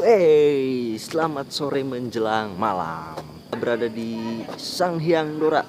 Selamat sore menjelang malam. Berada di Sanghyang Dora.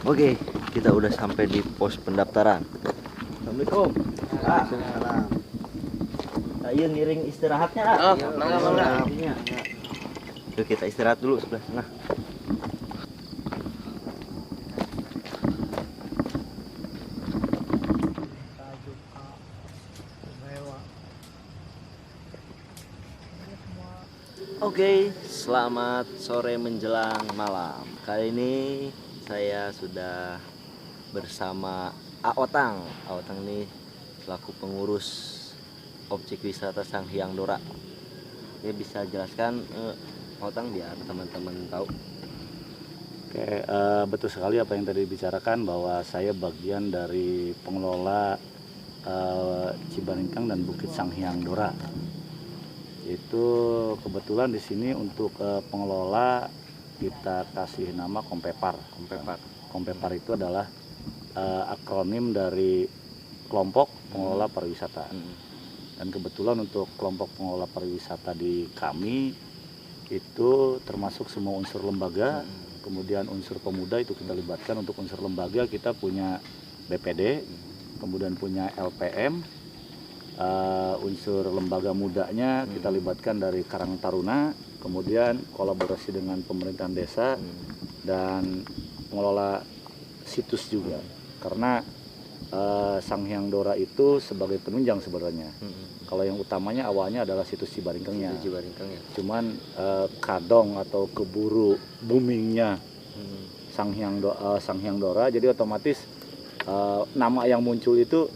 Oke, kita udah sampai di pos pendaftaran. Assalamualaikum. Waalaikumsalam. Ayo ngiring istirahatnya. Mangga. Yuk kita istirahat dulu sebelah sana. Oke, selamat sore menjelang malam. Kali ini saya sudah bersama Aotang. Aotang ini selaku pengurus objek wisata Sanghyang Dora. Dia bisa jelaskan Aotang biar teman-teman tahu. Oke, betul sekali apa yang tadi dibicarakan bahwa saya bagian dari pengelola Cibarengkang dan Bukit Sanghyang Dora. Itu kebetulan di sini untuk pengelola kita kasih nama Kompepar. Kompepar itu adalah akronim dari kelompok pengelola pariwisata. Dan kebetulan untuk kelompok pengelola pariwisata di kami itu termasuk semua unsur lembaga, kemudian unsur pemuda itu kita libatkan. Untuk unsur lembaga kita punya BPD, kemudian punya LPM, unsur lembaga mudanya kita libatkan dari Karang Taruna, kemudian kolaborasi dengan pemerintahan desa dan pengelola situs juga. Karena Sanghyang Dora itu sebagai penunjang sebenarnya. Kalau yang utamanya awalnya adalah situs Cibarengkangnya. Cuman kadong atau keburu boomingnya Sanghyang Dora, jadi otomatis nama yang muncul itu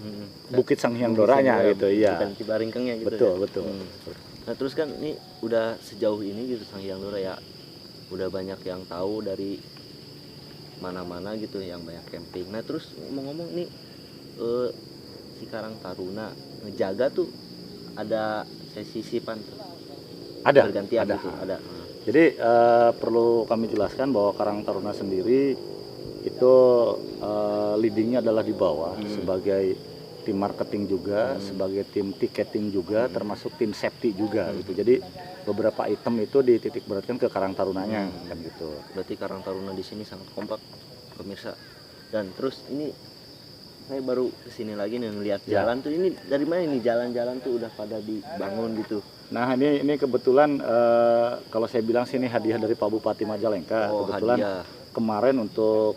Bukit Sanghyang Doranya gitu, iya. Bukan Cibarengkangnya gitu. Betul. Nah terus kan ini udah sejauh ini gitu Sanghyang Dora ya, udah banyak yang tahu dari mana-mana gitu, yang banyak camping. Nah terus ngomong-ngomong nih, si Karang Taruna ngejaga tuh ada sesi sipan tuh? Ada. Bergantian gitu, ada. Jadi perlu kami jelaskan bahwa Karang Taruna sendiri itu leadingnya adalah di bawah sebagai tim marketing juga, sebagai tim tiketing juga, termasuk tim safety juga gitu. Jadi beberapa item itu dititik beratkan ke Karang Tarunanya kan gitu. Berarti Karang Taruna di sini sangat kompak pemirsa. Dan terus ini saya baru kesini lagi nih ngeliat jalan tuh, ini dari mana ini jalan-jalan tuh udah pada dibangun gitu. Nah ini kebetulan kalau saya bilang sini hadiah dari Pak Bupati Majalengka. Kebetulan hadiah kemarin untuk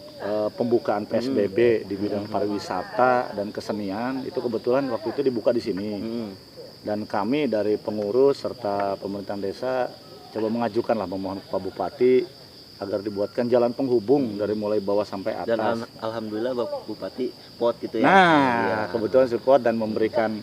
pembukaan PSBB di bidang pariwisata dan kesenian itu kebetulan waktu itu dibuka di sini. Dan kami dari pengurus serta pemerintahan desa coba mengajukan lah, memohon ke Pak Bupati agar dibuatkan jalan penghubung dari mulai bawah sampai atas. Dan alhamdulillah Bapak Bupati support gitu ya. Nah, kebetulan support dan memberikan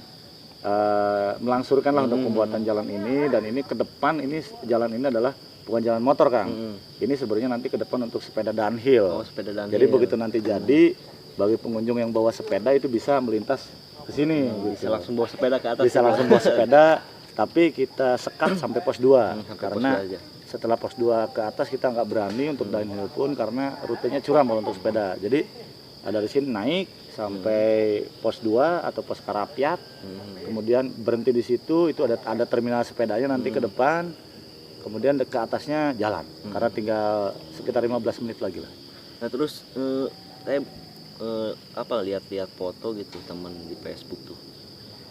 melangsurkan lah untuk pembuatan jalan ini. Dan ini ke depan ini jalan ini adalah bukan jalan motor, Kang. Ini sebenarnya nanti ke depan untuk sepeda downhill. Sepeda downhill. Jadi begitu nanti jadi, bagi pengunjung yang bawa sepeda itu bisa melintas ke sini. Bisa langsung bawa sepeda ke atas. Bisa langsung bawa sepeda, tapi kita sekat sampai pos 2. Karena pos 2 aja. Setelah pos 2 ke atas kita nggak berani untuk downhill pun karena rutenya curam kalau untuk sepeda. Jadi dari sini naik sampai pos 2 atau pos Karapiat, kemudian berhenti di situ, itu ada terminal sepedanya nanti ke depan. Kemudian ke atasnya jalan, karena tinggal sekitar 15 menit lagi lah. Nah terus saya lihat-lihat foto gitu teman di Facebook tuh,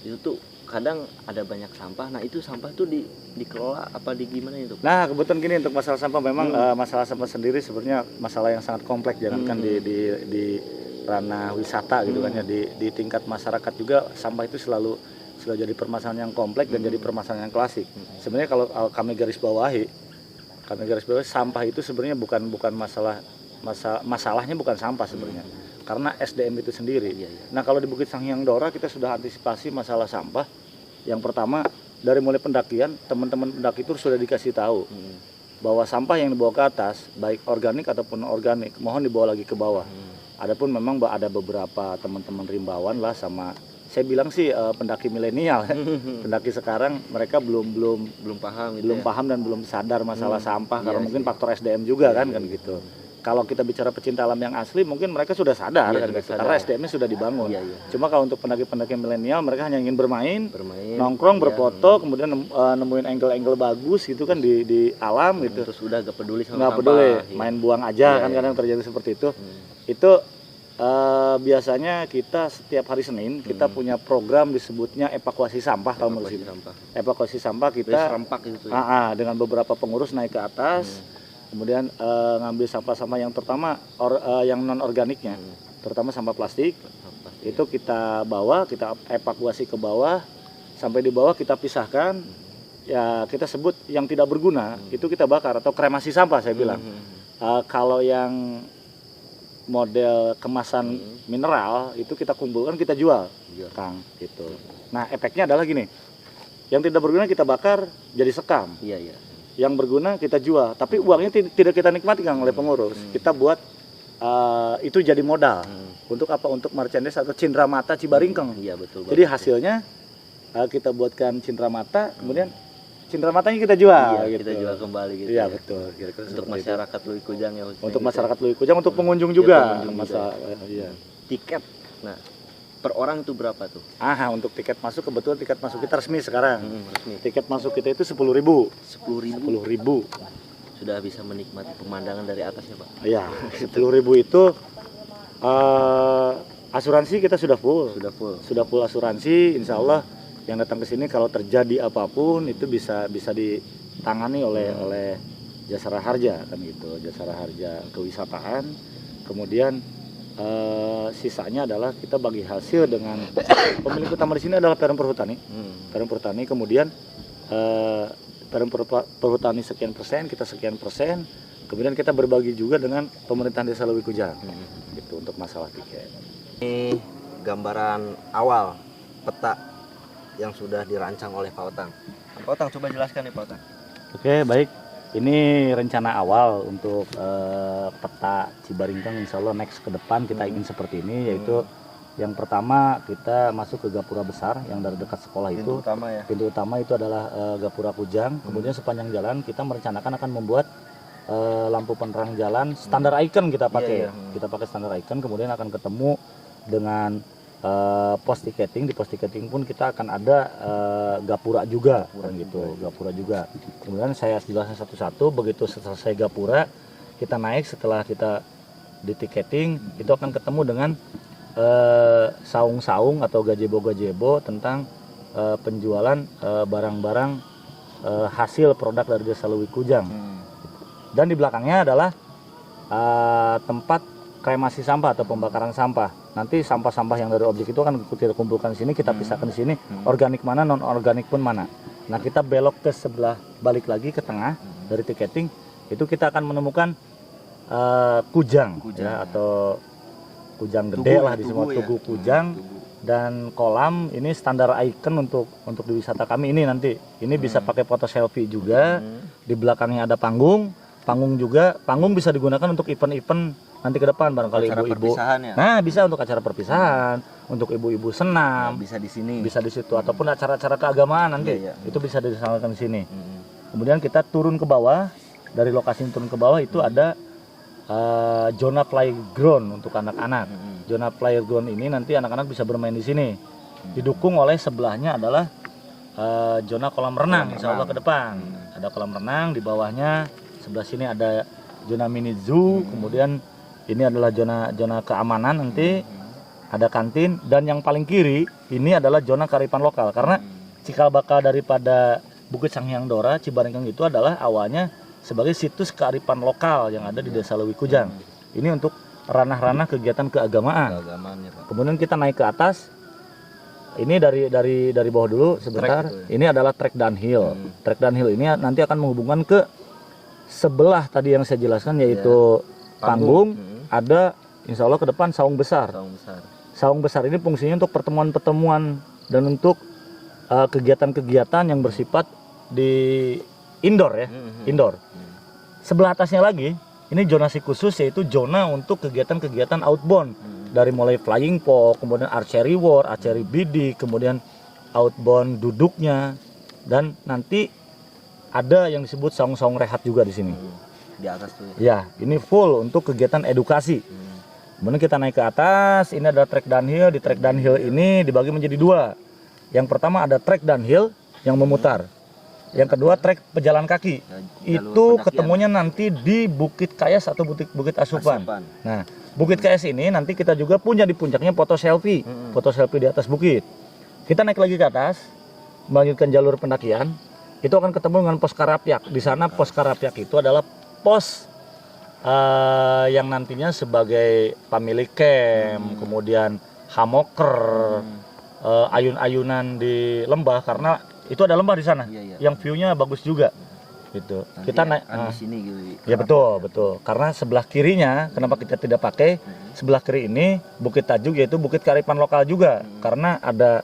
itu tuh kadang ada banyak sampah. Nah itu sampah tuh dikelola apa di gimana itu? Nah kebetulan gini, untuk masalah sampah memang masalah sampah sendiri sebenarnya masalah yang sangat kompleks, jangankan di ranah wisata gitu kan ya, di tingkat masyarakat juga sampah itu selalu jadi permasalahan yang kompleks dan jadi permasalahan yang klasik. Sebenarnya kalau kami garis bawahi sampah itu sebenarnya bukan masalahnya bukan sampah sebenarnya, karena SDM itu sendiri. Nah kalau di Bukit Sanghyang Dora kita sudah antisipasi masalah sampah. Yang pertama, dari mulai pendakian, teman-teman pendaki itu sudah dikasih tahu bahwa sampah yang dibawa ke atas, baik organik ataupun organik, mohon dibawa lagi ke bawah. Adapun memang ada beberapa teman-teman rimbawan lah, sama saya bilang sih pendaki milenial, pendaki sekarang mereka belum paham gitu, paham dan belum sadar masalah sampah, karena mungkin faktor SDM juga kan gitu. Kalau kita bicara pecinta alam yang asli, mungkin mereka sudah sadar kan gitu, karena SDM-nya sudah dibangun. Cuma kalau untuk pendaki-pendaki milenial, mereka hanya ingin bermain nongkrong, berfoto, kemudian nemuin angle-angle bagus gitu kan di alam gitu. Terus udah gak peduli sama nggak peduli, main buang aja kan kadang terjadi seperti itu. Itu biasanya kita setiap hari Senin kita punya program disebutnya evakuasi sampah. Evakuasi sampah kita serempak gitu dengan beberapa pengurus naik ke atas, kemudian ngambil sampah-sampah yang terutama yang non organiknya, terutama sampah plastik. Itu kita bawa, kita evakuasi ke bawah, sampai di bawah kita pisahkan, ya kita sebut yang tidak berguna itu kita bakar atau kremasi sampah saya bilang. Kalau yang model kemasan mineral itu kita kumpulkan, kita jual, Kang, gitu. Nah efeknya adalah gini, yang tidak berguna kita bakar jadi sekam, yang berguna kita jual, tapi uangnya tidak kita nikmati, Kang, oleh pengurus. Kita buat itu jadi modal untuk apa? Untuk merchandise atau cindramata Cibaringkeng. Betul. Jadi hasilnya kita buatkan cindramata, kemudian cindramatanya kita jual, gitu. Kita jual kembali gitu. Iya, betul. Kira-kira untuk masyarakat Lui Kujang ya. Untuk masyarakat Lui Kujang, untuk pengunjung juga. Tiket. Nah, per orang itu berapa tuh? Untuk tiket masuk, kebetulan tiket masuk kita resmi sekarang. Resmi. Tiket masuk kita itu 10.000. 10.000. Sudah bisa menikmati pemandangan dari atas ya, Pak? Iya, 10.000 itu asuransi kita sudah full. Sudah full asuransi, insya Allah yang datang ke sini kalau terjadi apapun itu bisa ditangani oleh Jasara Harja kan gitu, Jasara Harja Kewisataan. Kemudian sisanya adalah kita bagi hasil dengan pemilik utama di sini adalah Perum Perhutani. Perum Perhutani, kemudian Perum Perhutani sekian persen, kita sekian persen. Kemudian kita berbagi juga dengan pemerintahan Desa Lui Kujang. Gitu untuk masalah tiket. Ini gambaran awal peta yang sudah dirancang oleh Pak Otang. Pak Otang coba jelaskan nih Pak Otang. Oke, baik. Ini rencana awal untuk peta Cibaringkeng. Insya Allah next ke depan kita ingin seperti ini, yaitu yang pertama kita masuk ke Gapura besar yang dari dekat sekolah itu. Pintu utama itu adalah Gapura Kujang. Kemudian sepanjang jalan kita merencanakan akan membuat lampu penerang jalan standar icon kita pakai. Kita pakai standar icon, kemudian akan ketemu dengan pos tiketing. Di pos tiketing pun kita akan ada gapura juga kan gitu, gapura juga. Kemudian saya jelaskan satu-satu, begitu selesai gapura kita naik, setelah kita di tiketing itu akan ketemu dengan saung-saung atau gazebo-gazebo tentang penjualan barang-barang hasil produk dari Desa Lui Kujang. Dan di belakangnya adalah tempat kremasi sampah atau pembakaran sampah. Nanti sampah-sampah yang dari objek itu akan kita kumpulkan di sini, kita pisahkan di sini, organik mana, non organik pun mana. Nah, kita belok ke sebelah, balik lagi ke tengah dari tiketing, itu kita akan menemukan kujang ya, atau kujang gede lah di semua tugu kujang, dan kolam ini standar icon untuk di wisata kami ini nanti. Ini bisa pakai foto selfie juga. Di belakangnya ada panggung juga. Panggung bisa digunakan untuk event-event nanti ke depan, barangkali ibu-ibu. Ya? Nah, bisa untuk acara perpisahan, untuk ibu-ibu senam. Bisa di sini. Bisa di situ, ataupun acara-acara keagamaan nanti. Itu bisa dilaksanakan di sini. Kemudian kita turun ke bawah, dari lokasi turun ke bawah itu ada zona playground untuk anak-anak. Zona playground ini nanti anak-anak bisa bermain di sini. Didukung oleh sebelahnya adalah zona kolam renang, insya Allah ke depan. Ada kolam renang, di bawahnya sebelah sini ada zona mini zoo, kemudian ini adalah zona keamanan, nanti ada kantin, dan yang paling kiri ini adalah zona kearifan lokal, karena cikal bakal daripada Bukit Sanghyang Dora Cibarengkeng itu adalah awalnya sebagai situs kearifan lokal yang ada di Desa Leuwi Kujang. Ini untuk ranah-ranah kegiatan keagamaan. Keagamaannya, Pak. Kemudian kita naik ke atas. Ini dari bawah dulu sebentar. Trek itu ya? Ini adalah trek downhill. Trek downhill ini nanti akan menghubungkan ke sebelah tadi yang saya jelaskan yaitu panggung. Ada insya Allah ke depan saung besar. Saung besar. Saung besar ini fungsinya untuk pertemuan-pertemuan dan untuk kegiatan-kegiatan yang bersifat di indoor ya, indoor. Sebelah atasnya lagi, ini zonasi khusus yaitu zona untuk kegiatan-kegiatan outbound. Dari mulai flying fox, kemudian archery war, archery bidik, kemudian outbound duduknya, dan nanti ada yang disebut saung-saung rehat juga di sini. Di atas tuh. Ya, ini full untuk kegiatan edukasi. Kemudian kita naik ke atas, ini ada trek downhill. Di trek downhill ini dibagi menjadi dua. Yang pertama ada trek downhill yang memutar. Yang kedua trek pejalan kaki. Itu ketemunya nanti di Bukit Kayas atau Bukit Asupan. Nah, Bukit Kayas ini nanti kita juga punya di puncaknya foto selfie. Foto selfie di atas bukit. Kita naik lagi ke atas, melanjutkan jalur pendakian. Itu akan ketemu dengan pos Karapyak. Di sana pos Karapyak itu adalah pos yang nantinya sebagai pemilik camp, kemudian hamoker, ayun-ayunan di lembah karena itu ada lembah di sana, yang view-nya bagus juga. Gitu. Nanti kita naik di sini gitu. Ya betul. Karena sebelah kirinya, kenapa kita tidak pakai sebelah kiri ini Bukit Tajuk yaitu bukit kearifan lokal juga, karena ada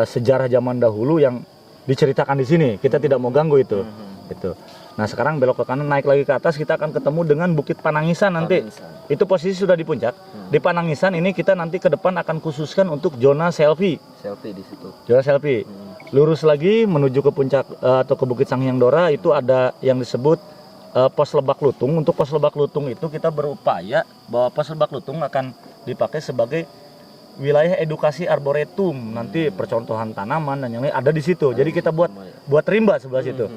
sejarah zaman dahulu yang diceritakan di sini. Kita tidak mau ganggu itu. Gitu. Nah sekarang belok ke kanan naik lagi ke atas kita akan ketemu dengan Bukit Panangisan nanti. Itu posisi sudah di puncak. Di Panangisan ini kita nanti ke depan akan khususkan untuk zona selfie. Selfie di situ. Zona selfie. Lurus lagi menuju ke puncak atau ke Bukit Sanghyang Dora itu ada yang disebut pos Lebak Lutung. Untuk pos Lebak Lutung itu kita berupaya bahwa pos Lebak Lutung akan dipakai sebagai wilayah edukasi arboretum. Nanti percontohan tanaman dan yang lain ada di situ. Jadi kita buat rimba sebelah situ.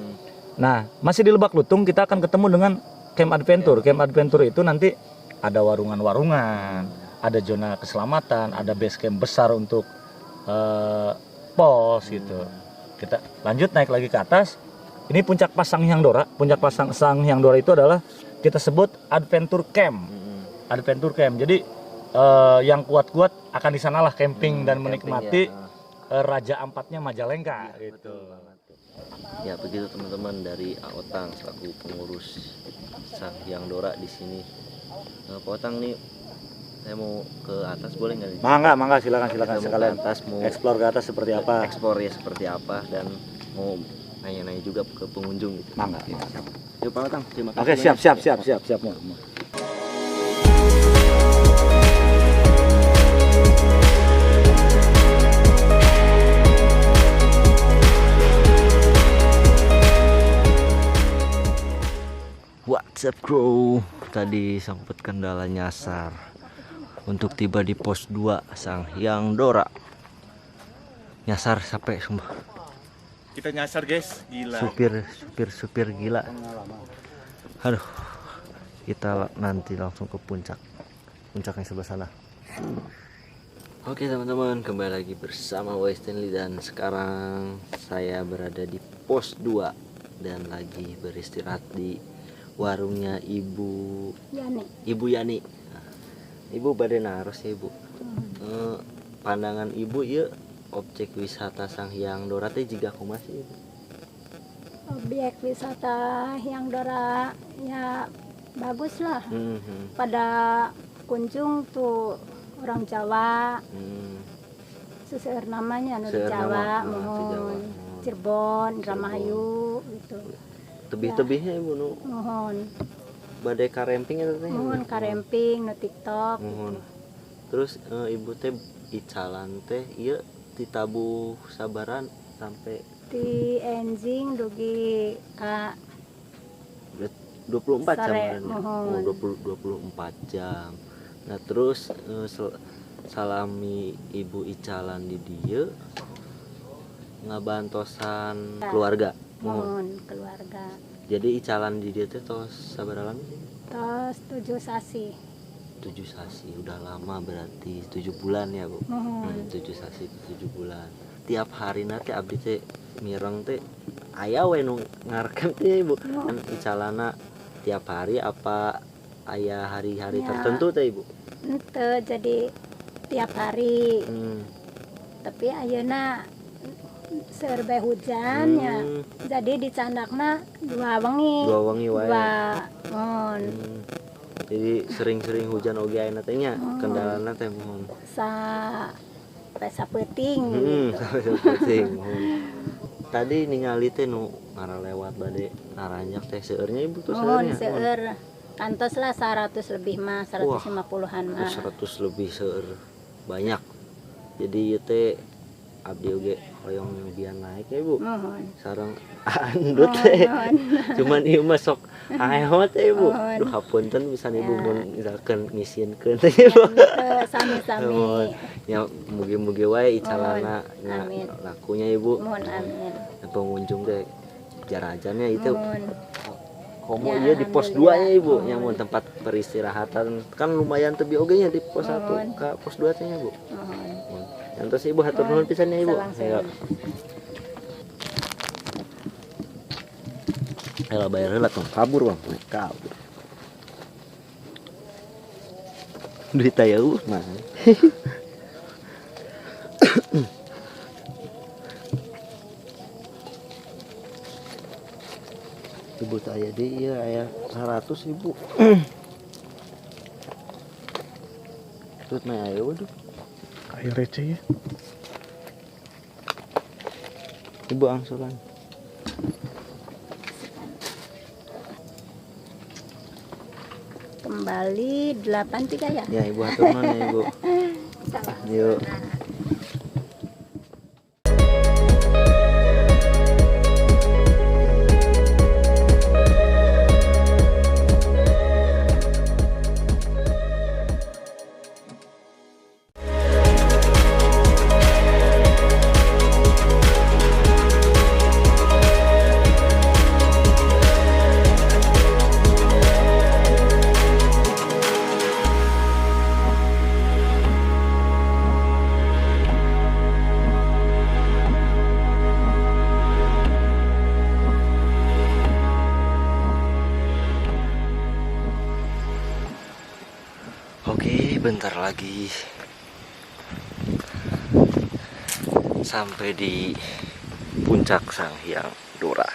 Nah, masih di Lebak Lutung kita akan ketemu dengan Camp Adventure. Camp Adventure itu nanti ada warungan-warungan, ada zona keselamatan, ada base camp besar untuk pos gitu. Kita lanjut naik lagi ke atas. Ini puncak pas Sanghyang Dora. Puncak pas Sanghyang Dora itu adalah kita sebut Adventure Camp. Adventure Camp. Jadi yang kuat-kuat akan di sanalah camping dan menikmati Raja Ampatnya Majalengka gitu. Ya begitu teman-teman dari Aotang selaku pengurus Sanghyang Dora di sini. Pak Otang nih, saya mau ke atas boleh nggak? Mangga silakan sekalian atas mau explore ke atas seperti apa? Explore ya seperti apa dan mau nanya-nanya juga ke pengunjung gitu. Mangga. Yuk Pak Otang, terima kasih. Oke, siap. What's up bro? Tadi sempat kendala nyasar untuk tiba di pos 2 Sanghyang Dora. Nyasar sampai sumpah. Kita nyasar guys, gila. Supir gila. Aduh. Kita nanti langsung ke puncaknya sebelah sana. Oke teman-teman, kembali lagi bersama Wai Stanley dan sekarang saya berada di pos 2 dan lagi beristirahat di warungnya Ibu Yani. Ibu badai naros ya Ibu. Pandangan Ibu ya objek wisata Sanghyang Dora teh jiga kumaha sih Ibu? Objek wisata yang Dora ya bagus lah. Pada kunjung tuh orang Jawa. Seseur namanya nu Jawa, mohon Cirebon, Indramayu gitu. Tebih-tebihnya Ibu nu Mohon. badai karemping itu teh. Mohon karemping nu TikTok. Mohon. Terus Ibu teh icalan teh ieu ditabuh sabaran sampai Di enjing dugi ka 24 jam sore, kan? mohon. 24 jam. Nah terus salami Ibu icalan di dieu ngabantosan keluarga. Mohon keluarga. Jadi icalan di dia teh tos sabaraha lami? Tos 7 sasi. 7 sasi, udah lama berarti 7 bulan ya Bu. Mohon. 7 sasi 7 bulan. tiap hari nanti abdi teh mireng teh aya we nu ngarekam teh Ibu. Kan icalana tiap hari apa aya hari-hari Ya. tertentu teh Ibu? Ente jadi tiap hari. Hmm. Tapi ayeuna seueur bae hujan ya. Hmm. Jadi dicandakna 2 wengi. 2 wengi wae. 2 mohon. Hmm. Jadi sering-sering hujan oge ayeuna teh nya. Kendalana teh mohon. Sapeting. Penting mohon. Tadi ningali teh nu ngaralewat bade ngaranjak teh seueurnya Ibu tuh Mohon seueurnya. seueur. Kantos lah 100 lebih mah, 150-an mah. 100 lebih seueur. Banyak. Jadi ieu teh abdi oge hoyong bian naik ya Ibu. Mohon. Sareng andut teh. Mohon. Cuman ieu mah sok aeho teh Ibu. Mohon. Duh hapunten bisa Ibu Ya. mun misalkan ngisinkeun teh Ibu. Ente sami-sami. Mohon. Ya mugi-mugi wae icalana nya Amin. lakunya Ibu. Mohon amin. Pengunjung teh jarajannya itu Mohon. komo Ya, ieu di pos 2 nya Ibu alhamdulillah. yang mun tempat peristirahatan kan lumayan tebih oge nya di pos 1 Mohon. ka pos 2 teh nya Bu. Mohon. Yantos Ibu hatur nuhun pisan ya Ibu. Ayo. Salam-salam. Ayo bayar heula tong kabur Bang. Kabur. Duit aya mah. Ibu tanya deh iya aya 100 Ibu. Tut mah aya waduh. Kayak receh ya. Ibu angsuran. Kembali 83 ya. Ya Ibu hatur nuhun ya Ibu. Salam. Yuk. Oke, bentar lagi sampai di puncak Sang Hyang Dora.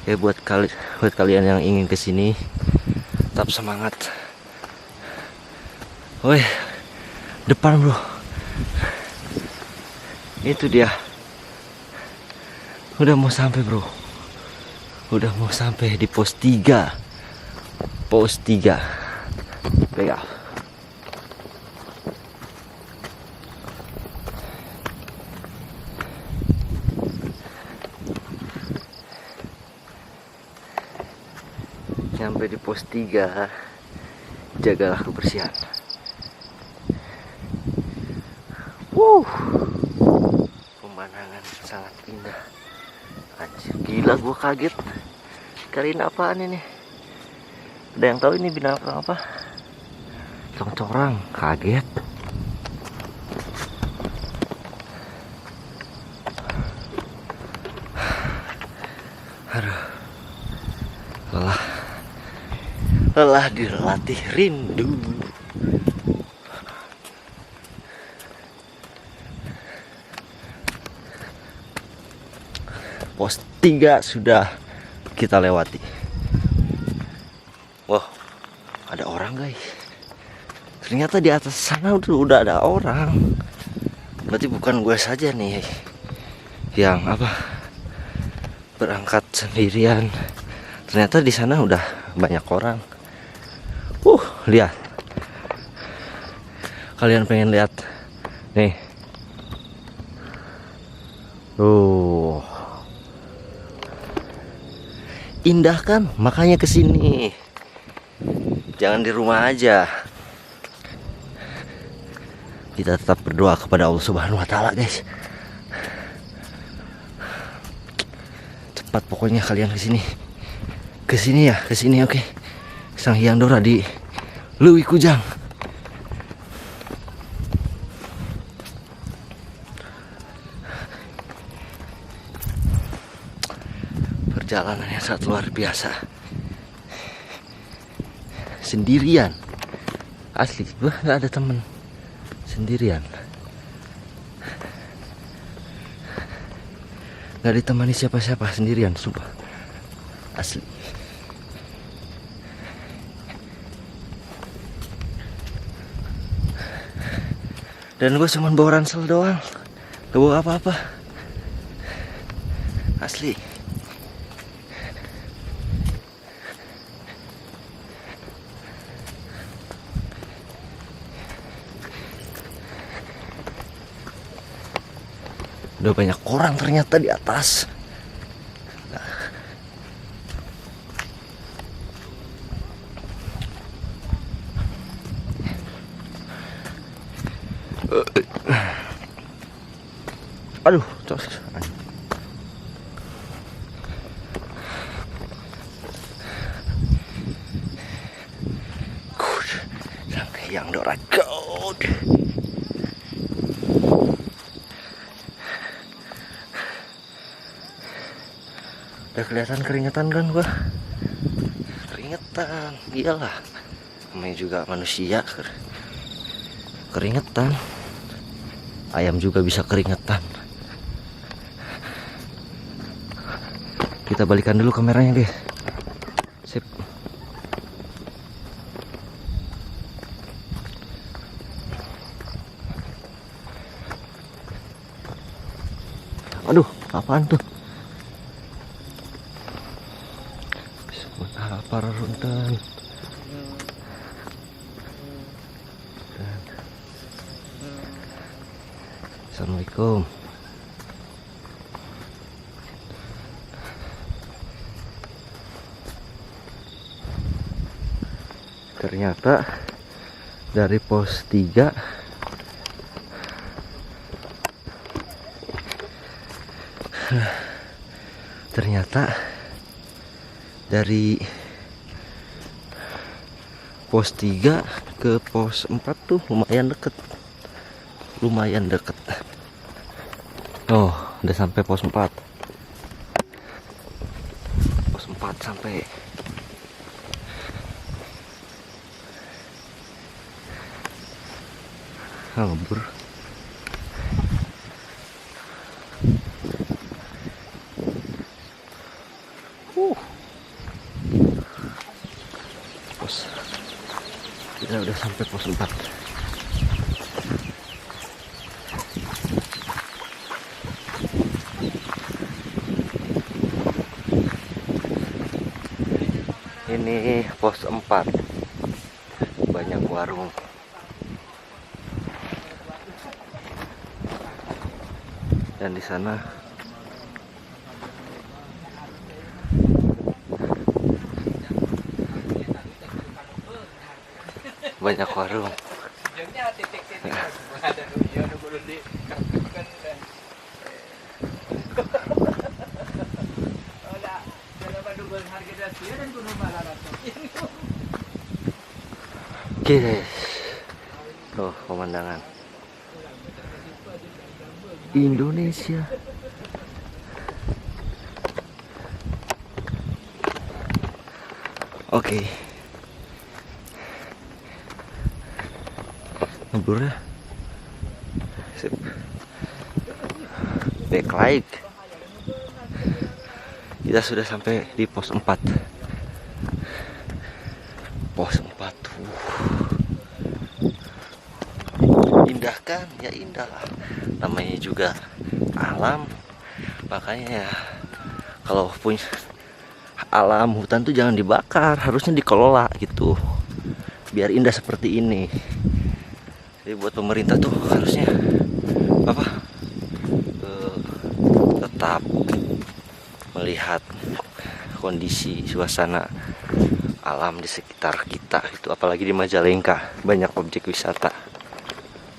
Ya buat kalian yang ingin kesini, tetap semangat. Woi, depan bro. Itu dia. Udah mau sampai bro. Udah mau sampai di pos 3. Pos 3. Pegang. Sampai di pos 3. Jagalah kebersihan. Pemandangan sangat indah. Anjir, gila gua kaget. Kali ini apaan ini? Ada yang tahu ini binatang apa? Congcorang, kaget. Aduh, lelah dilatih rindu. Pos 3 sudah kita lewati. Wah, ada orang guys. Ternyata di atas sana udah ada orang. Berarti bukan gue saja nih yang berangkat sendirian. Ternyata di sana udah banyak orang. Lihat. Kalian pengen lihat nih. Indah kan? Makanya kesini. Jangan di rumah aja. Kita tetap berdoa kepada Allah Subhanahu wa taala, guys. Cepat pokoknya kalian kesini. Kesini ya, kesini oke. Sang Hyang Dora di Leuwi Kujang. perjalanan yang sangat luar biasa. Sendirian, asli gua nggak ada temen, sendirian, nggak ditemani siapa-siapa, sendirian, sumpah, asli. Dan gue cuma bawa ransel doang, gak bawa apa-apa, asli. Udah banyak orang ternyata di atas. Aduh, cos. Good. Sang Hyang Dora good. Udah kelihatan keringetan kan gua? Keringetan, iyalah. Namanya juga manusia keringetan. Ayam juga bisa keringetan. Kita balikan dulu kameranya, guys. Sip. Aduh, apaan tuh? Buat apa runtan? Assalamualaikum. Ternyata dari pos 3 ternyata dari pos 3 ke pos 4 tuh lumayan deket. Oh, udah sampai pos 4. Pos 4 sampai. Ngabur. Pos. Kita udah sampai pos 4. Ini pos 4. Banyak warung. Dan di sana banyak warung. Oke, tuh pemandangan Indonesia. Oke. Ngebur ya. Sip. Backlight. Kita sudah sampai di pos 4. Pos 4 tuh. Indah kan? Ya indah lah. Namanya juga alam. Makanya ya kalau punya alam hutan tuh jangan dibakar, harusnya dikelola gitu. Biar indah seperti ini. Jadi buat pemerintah tuh harusnya tetap melihat kondisi suasana alam di sekitar kita itu, apalagi di Majalengka banyak objek wisata.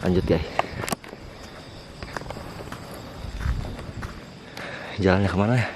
Lanjut guys, jalannya kemana ya?